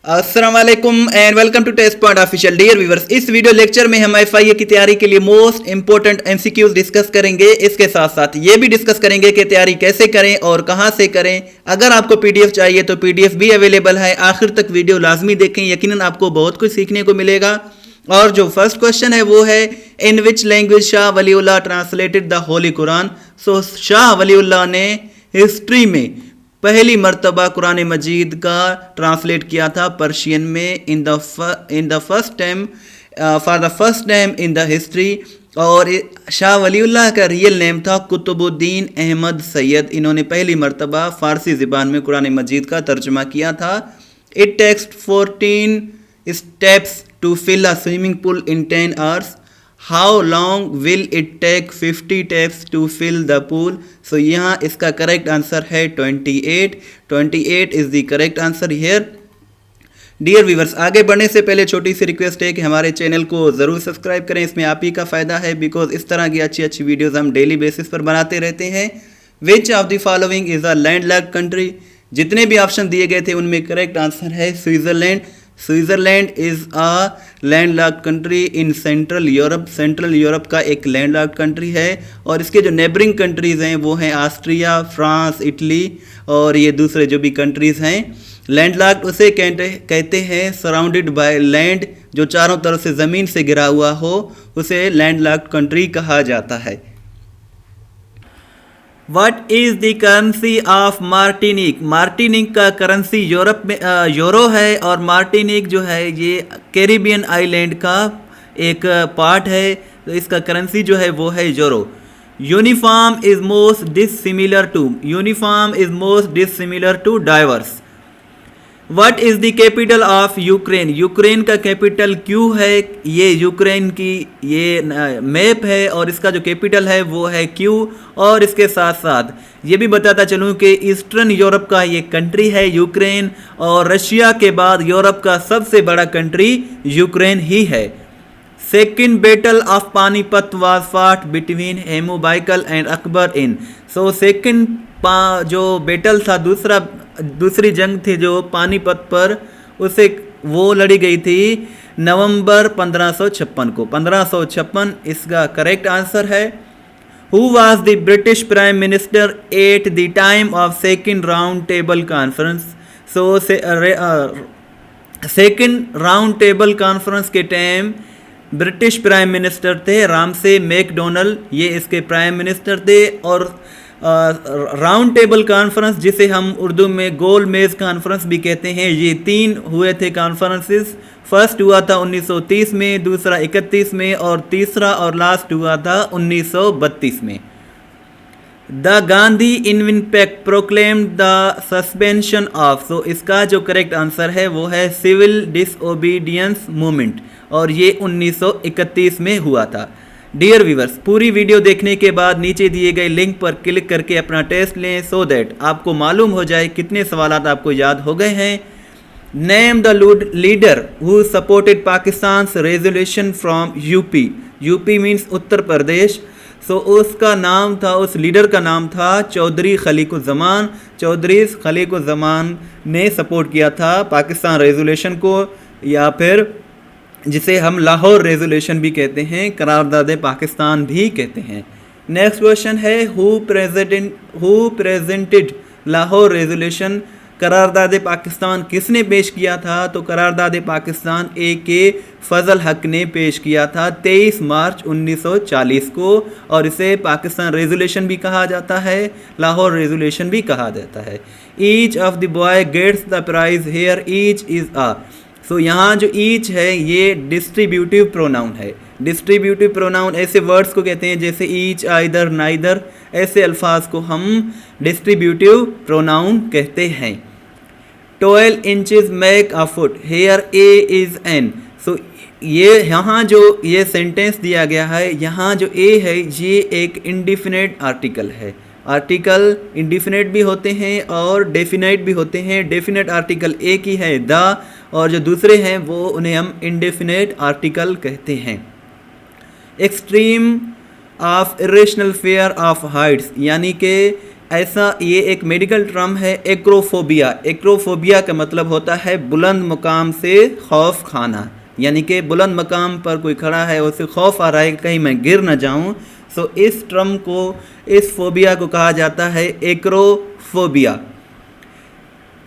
अस्सलाम वालेकुम and welcome to Test Point official. Dear viewers, इस वीडियो लेक्चर में हम एफआईए की तैयारी के लिए मोस्ट इंपोर्टेंट एमसीक्यूज डिस्कस करेंगे। इसके साथ साथ ये भी डिस्कस करेंगे कि तैयारी कैसे करें और कहां से करें। अगर आपको पीडीएफ चाहिए तो पीडीएफ भी अवेलेबल है। आखिर तक वीडियो लाजमी देखें, यकीनन आपको बहुत कुछ सीखने को मिलेगा। और जो फर्स्ट क्वेश्चन है वो है, in which language Shah Waliullah translated the holy Quran. So Shah Waliullah ने हिस्ट्री में पहली मर्तबा कुरान मजीद का ट्रांसलेट किया था पर्शियन में in the first time for the first time in the history. और शाह वलीउल्लाह का रियल नेम था कुतुबुद्दीन अहमद सैयद। इन्होंने पहली मर्तबा फ़ारसी ज़बान में कुरान मजीद का तर्जुमा किया था। It takes 14 steps to fill a swimming pool in 10 hours. How long will it take 50 taps to fill the pool. So यहाँ इसका करेक्ट आंसर है 28। 28 is the correct answer here. Dear viewers, आगे बढ़ने से पहले छोटी सी रिक्वेस्ट है कि हमारे चैनल को ज़रूर सब्सक्राइब करें। इसमें आप ही का फ़ायदा है, बिकॉज इस तरह की अच्छी अच्छी वीडियोज़ हम डेली बेसिस पर बनाते रहते हैं। Which of the following is a landlocked country. जितने भी ऑप्शन दिए गए थे उनमें करेक्ट आंसर है Switzerland. Switzerland is a landlocked country in central Europe. Central Europe का एक लैंडलॉक्ड कंट्री है। और इसके जो नेबरिंग कंट्रीज़ हैं वो हैं ऑस्ट्रिया, फ्रांस, इटली और ये दूसरे जो भी कंट्रीज़ हैं। लैंडलॉक्ड उसे कहते हैं सराउंडेड बाय लैंड, जो चारों तरफ से ज़मीन से घिरा हुआ हो उसे लैंडलॉक्ड कंट्री कहा जाता है। What is the currency of Martinique. Martinique का करेंसी यूरोप में यूरो है। और मार्टिनिक जो है ये कैरिबियन आइलैंड का एक पार्ट है, तो इसका करेंसी जो है वो है euro. Uniform is most dissimilar to. Uniform is most dissimilar to diverse. What is the capital of Ukraine. Ukraine का कैपिटल क्यू है। ये यूक्रेन की ये मैप है और इसका जो कैपिटल है वो है क्यू। और इसके साथ साथ ये भी बताता चलूँ कि ईस्टर्न यूरोप का ये कंट्री है यूक्रेन, और रशिया के बाद यूरोप का सबसे बड़ा कंट्री यूक्रेन ही है। Second battle of Panipat was fought between हेमोबाइकल and Akbar in. So second जो बैटल था, दूसरी जंग थी जो पानीपत पर, उसे वो लड़ी गई थी नवंबर 1556 को। 1556 इसका करेक्ट आंसर है। Who was the British prime minister at the time of second round table conference. So second round table conference के टाइम ब्रिटिश प्राइम मिनिस्टर थे रामसे मैकडोनल्ड, ये इसके प्राइम मिनिस्टर थे। और राउंड टेबल कॉन्फ्रेंस, जिसे हम उर्दू में गोल मेज कॉन्फ्रेंस भी कहते हैं, ये 3 हुए थे कॉन्फ्रेंसेस। फर्स्ट हुआ था 1930 में, दूसरा 31 में और तीसरा और लास्ट हुआ था 1932 में। The Gandhi Irwin pact proclaimed the suspension of. So इसका जो करेक्ट आंसर है वो है सिविल डिसओबीडियंस मूवमेंट, और ये 1931 में हुआ था। डियर व्यूवर्स, पूरी वीडियो देखने के बाद नीचे दिए गए लिंक पर क्लिक करके अपना टेस्ट लें, सो दैट आपको मालूम हो जाए कितने सवालात आपको याद हो गए हैं। Name the leader who supported Pakistan resolution from UP. UP means Uttar Pradesh. So उसका नाम था, उस लीडर का नाम था चौधरी खलीकुज़्ज़मान। चौधरी खलीकुज़्ज़मान ने सपोर्ट किया था पाकिस्तान रेजोल्यूशन को, या फिर जिसे हम लाहौर रेजोल्यूशन भी कहते हैं, करारदाद पाकिस्तान भी कहते हैं। नेक्स्ट क्वेश्चन है, हु प्रेजेंटेड लाहौर रेजोल्यूशन। करारदाद पाकिस्तान किसने पेश किया था? तो करारदाद पाकिस्तान AK फजल हक ने पेश किया था 23 मार्च 1940 को, और इसे पाकिस्तान रेजोल्यूशन भी कहा जाता है, लाहौर रेजोल्यूशन भी कहा जाता है। Each of the boy gets the prize here. Each is a. So यहाँ जो ईच है ये डिस्ट्रीब्यूटिव प्रोनाउन है। डिस्ट्रीब्यूटिव प्रोनाउन ऐसे वर्ड्स को कहते हैं जैसे ईच, आइदर, नाइदर, ऐसे अल्फाज को हम डिस्ट्रीब्यूटिव प्रोनाउन कहते हैं। 12 inches make a foot. Here A is an. So ये यहाँ जो ये सेंटेंस दिया गया है, यहाँ जो A है ये एक इंडिफिनिट आर्टिकल है। आर्टिकल इंडिफिनिट भी होते हैं और डेफिनाइट भी होते हैं। डेफिनेट आर्टिकल एक ही है द, और जो दूसरे हैं वो उन्हें हम इंडेफिनेट आर्टिकल कहते हैं। Extreme of irrational fair of Heights, यानी कि ऐसा ये एक मेडिकल टर्म है एक्रोफोबिया। एक्रोफोबिया का मतलब होता है बुलंद मकाम से खौफ खाना, यानी कि बुलंद मकाम पर कोई खड़ा है उसे खौफ आ रहा है कि कहीं मैं गिर ना जाऊं। सो इस टर्म को, इस फोबिया को कहा जाता है acrophobia.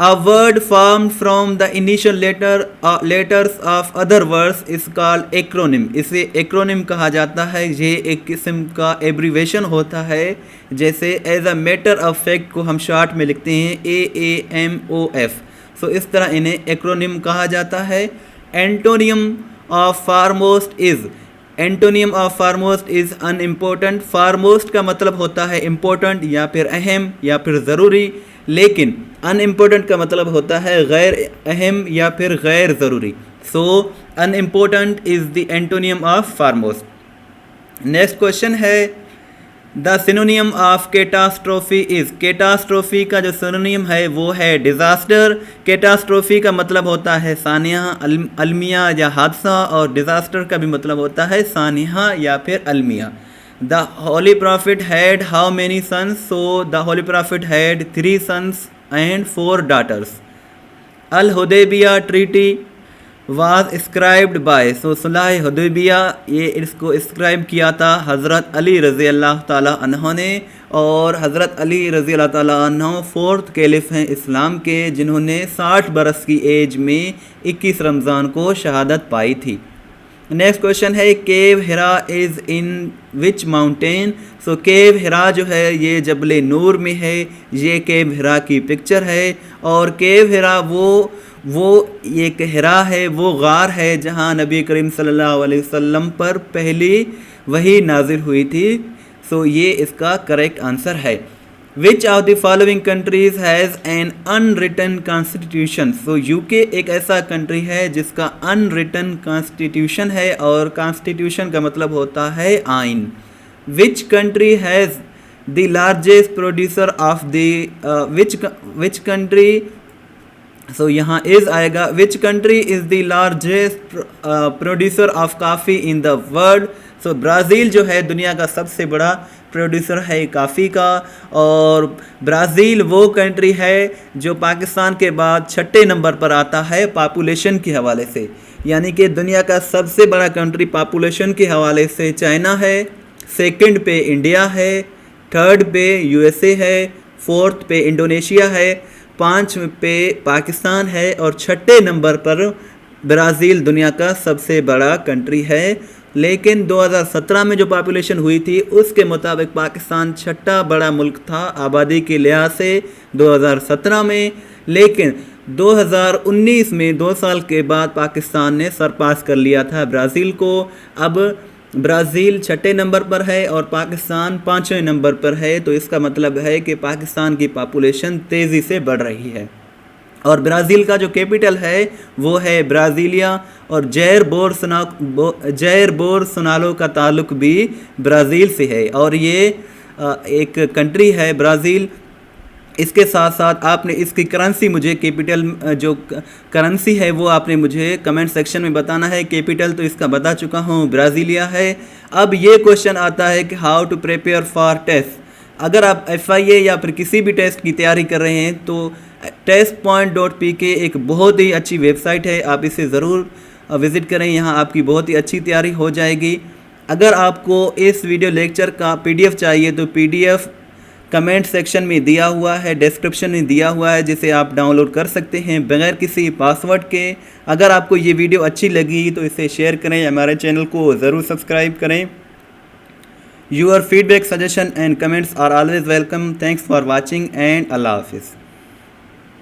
A word formed from the initial letters of other words is called acronym। इसे एक्रोनिम कहा जाता है। ये एक किस्म का एब्रीवेशन होता है, जैसे as a matter of fact को हम शॉर्ट में लिखते हैं AAMOF। सो इस तरह इन्हें एक्रोनिम कहा जाता है। Antonym of foremost is, antonym of foremost is unimportant. Foremost का मतलब होता है इम्पोर्टेंट या फिर अहम या फिर ज़रूरी, लेकिन अनइम्पोर्टेंट का मतलब होता है गैर अहम या फिर गैर ज़रूरी। So unimportant is the antonym of foremost. Next question है the synonym of catastrophe is. Catastrophe का जो सिनोनियम है वो है डिज़ास्टर। कैटास्ट्रोफी का मतलब होता है सानिया, अलमिया या हादसा, और डिज़ास्टर का भी मतलब होता है सानिया या फिर अलमिया। The Holy Prophet had how many sons? So the Holy Prophet had 3 sons and 4 daughters. Al-Hudaybiyah treaty was scribed by, so सुलह हुदैबिया ये इसको स्क्राइब किया था हज़रत अली रज़ी अल्लाह ताला अन्हो ने, और हज़रत अली रज़ी अल्लाह ताला अन्हो 4th कैलिफ हैं इस्लाम के, जिन्होंने 60 बरस की एज में 21 रमज़ान को शहादत पाई थी। नेक्स्ट क्वेश्चन है केव हिरा इज़ इन विच माउंटेन। सो केव हिरा जो है ये जबल नूर में है। ये केव हिरा की पिक्चर है, और केव हिरा वो एक हिरा है, वो गार है जहाँ नबी करीम सल्लल्लाहु अलैहि वसल्लम पर पहली वही नाजिल हुई थी। सो ये इसका करेक्ट आंसर है। Which of the following countries has an unwritten constitution. So UK एक ऐसा कंट्री है जिसका अनरिटन कॉन्स्टिट्यूशन है, और कॉन्स्टिट्यूशन का मतलब होता है आइन। Which country has the largest producer of the which country, so यहाँ इज़ आएगा। Which country is the largest producer of coffee in the world. So Brazil जो है दुनिया का सबसे बड़ा प्रोड्यूसर है कॉफ़ी का, और ब्राज़ील वो कंट्री है जो पाकिस्तान के बाद 6ठे नंबर पर आता है पॉपुलेशन के हवाले से। यानी कि दुनिया का सबसे बड़ा कंट्री पॉपुलेशन के हवाले से चाइना है, 2nd पे इंडिया है, 3rd पे USA है, 4th पे इंडोनेशिया है, 5 पे पाकिस्तान है, और 6ठे नंबर पर ब्राज़ील दुनिया का सबसे बड़ा कंट्री है। लेकिन 2017 में जो पॉपुलेशन हुई थी उसके मुताबिक पाकिस्तान 6ठा बड़ा मुल्क था आबादी के लिहाज से 2017 में, लेकिन 2019 में 2 साल के बाद पाकिस्तान ने सरपास कर लिया था ब्राज़ील को। अब ब्राज़ील 6ठे नंबर पर है और पाकिस्तान 5वें नंबर पर है, तो इसका मतलब है कि पाकिस्तान की पॉपुलेशन तेज़ी से बढ़ रही है। और ब्राज़ील का जो कैपिटल है वो है ब्राज़ीलिया, और जैर बोल्सोनारो का ताल्लुक भी ब्राज़ील से है, और ये एक कंट्री है ब्राज़ील। इसके साथ साथ आपने इसकी करेंसी, मुझे कैपिटल जो करेंसी है वो आपने मुझे कमेंट सेक्शन में बताना है। कैपिटल तो इसका बता चुका हूँ, ब्राज़ीलिया है। अब ये क्वेश्चन आता है कि how to prepare for test. अगर आप FIA या फिर किसी भी टेस्ट की तैयारी कर रहे हैं तो testpoint.pk एक बहुत ही अच्छी वेबसाइट है, आप इसे ज़रूर विज़िट करें। यहाँ आपकी बहुत ही अच्छी तैयारी हो जाएगी। अगर आपको इस वीडियो लेक्चर का PDF चाहिए तो PDF कमेंट सेक्शन में दिया हुआ है, डिस्क्रिप्शन में दिया हुआ है, जिसे आप डाउनलोड कर सकते हैं बगैर किसी पासवर्ड के। अगर आपको ये वीडियो अच्छी लगी तो इसे शेयर करें, हमारे चैनल को ज़रूर सब्सक्राइब करें। Your feedback, suggestion and comments are always welcome. Thanks for watching and Allah Hafiz.